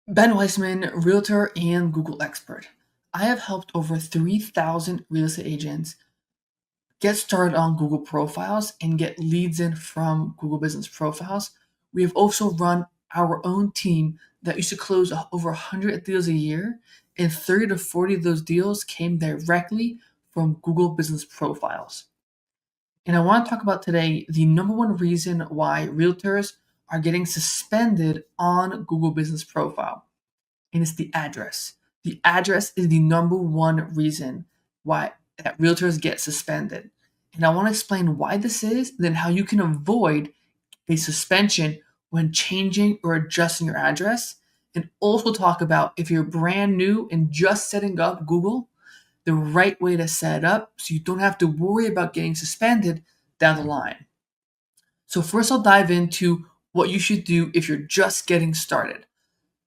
Ben Weissman, realtor and Google expert. I have helped over 3,000 real estate agents get started on Google profiles and get leads in from Google business profiles. We have also run our own team that used to close over 100 deals a year, and 30 to 40 of those deals came directly from Google business profiles. And I want to talk about today the number one reason why realtors are getting suspended on Google business profile, and it's the address. The address is the number one reason why that realtors get suspended. And I want to explain why this is, then how you can avoid a suspension when changing or adjusting your address, and also talk about if you're brand new and just setting up Google, the right way to set it up so you don't have to worry about getting suspended down the line. So first I'll dive into what you should do if you're just getting started.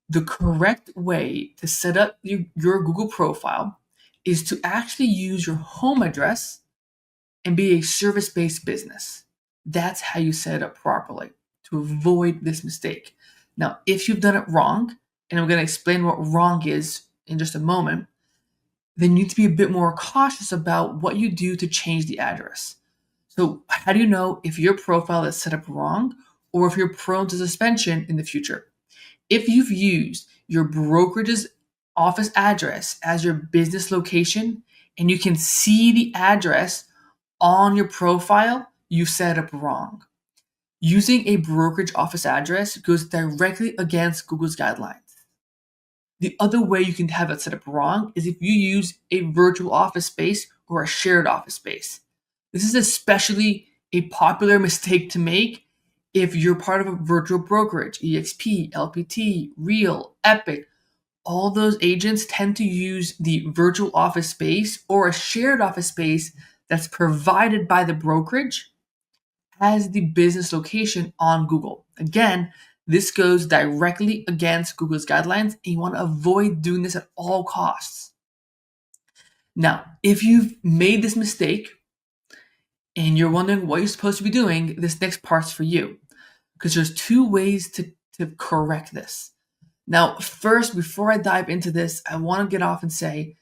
The correct way to set up your Google profile is to actually use your home address and be a service-based business. That's how you set it up properly to avoid this mistake. Now, if you've done it wrong, and I'm going to explain what wrong is in just a moment, then you need to be a bit more cautious about what you do to change the address. So, how do you know if your profile is set up wrong or if you're prone to suspension in the future? If you've used your brokerage's office address as your business location and you can see the address on your profile, you've set it up wrong. Using a brokerage office address goes directly against Google's guidelines. The other way you can have it set up wrong is if you use a virtual office space or a shared office space. This is especially a popular mistake to make if you're part of a virtual brokerage, EXP, LPT, Real, Epic. All those agents tend to use the virtual office space or a shared office space that's provided by the brokerage as the business location on Google. Again, this goes directly against Google's guidelines, and you want to avoid doing this at all costs. Now, if you've made this mistake and you're wondering what you're supposed to be doing, this next part's for you, because there's two ways to correct this. Now, first, before I dive into this, I want to get off and say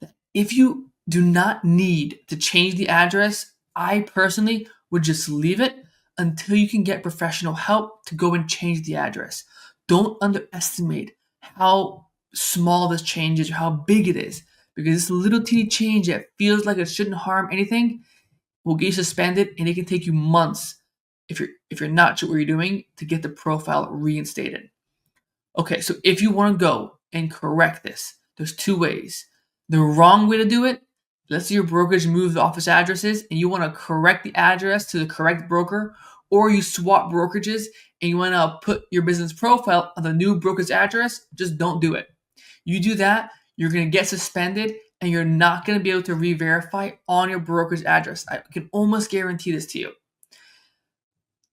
that if you do not need to change the address, I personally would just leave it until you can get professional help to go and change the address. Don't underestimate how small this change is or how big it is, because this little teeny change that feels like it shouldn't harm anything will get you suspended, and it can take you months if you're not sure what you're doing to get the profile reinstated. Okay, so if you want to go and correct this, there's two ways. The wrong way to do it, let's say your brokerage moves office addresses and you want to correct the address to the correct broker, or you swap brokerages and you want to put your business profile on the new broker's address, just don't do it. You do that, you're going to get suspended and you're not going to be able to re-verify on your broker's address. I can almost guarantee this to you.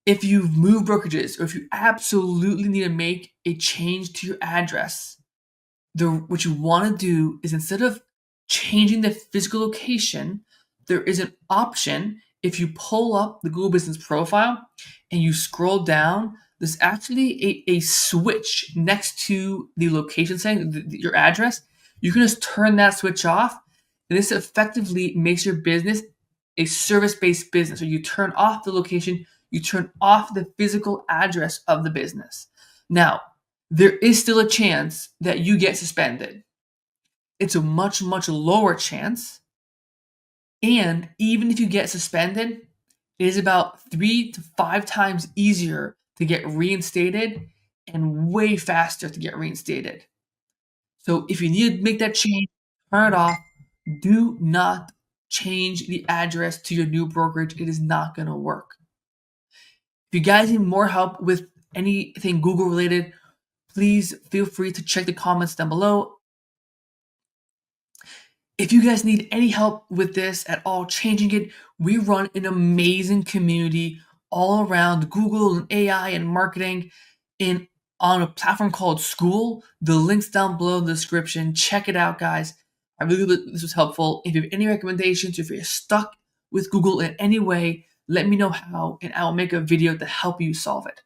If you've moved brokerages or if you absolutely need to make a change to your address, what you want to do is, instead of changing the physical location, there is an option. If you pull up the Google Business profile and you scroll down, there's actually a switch next to the location setting, your address. You can just turn that switch off, and this effectively makes your business a service-based business. So you turn off the location, you turn off the physical address of the business. Now, there is still a chance that you get suspended. It's a much, much lower chance. And even if you get suspended, it is about 3 to 5 times easier to get reinstated and way faster to get reinstated. So if you need to make that change, turn it off. Do not change the address to your new brokerage. It is not going to work. If you guys need more help with anything Google related, please feel free to check the comments down below. If you guys need any help with this at all, changing it, we run an amazing community all around Google and AI and marketing on a platform called School. The link's down below in the description. Check it out, guys. I really hope this was helpful. If you have any recommendations, if you're stuck with Google in any way, let me know how, and I will make a video to help you solve it.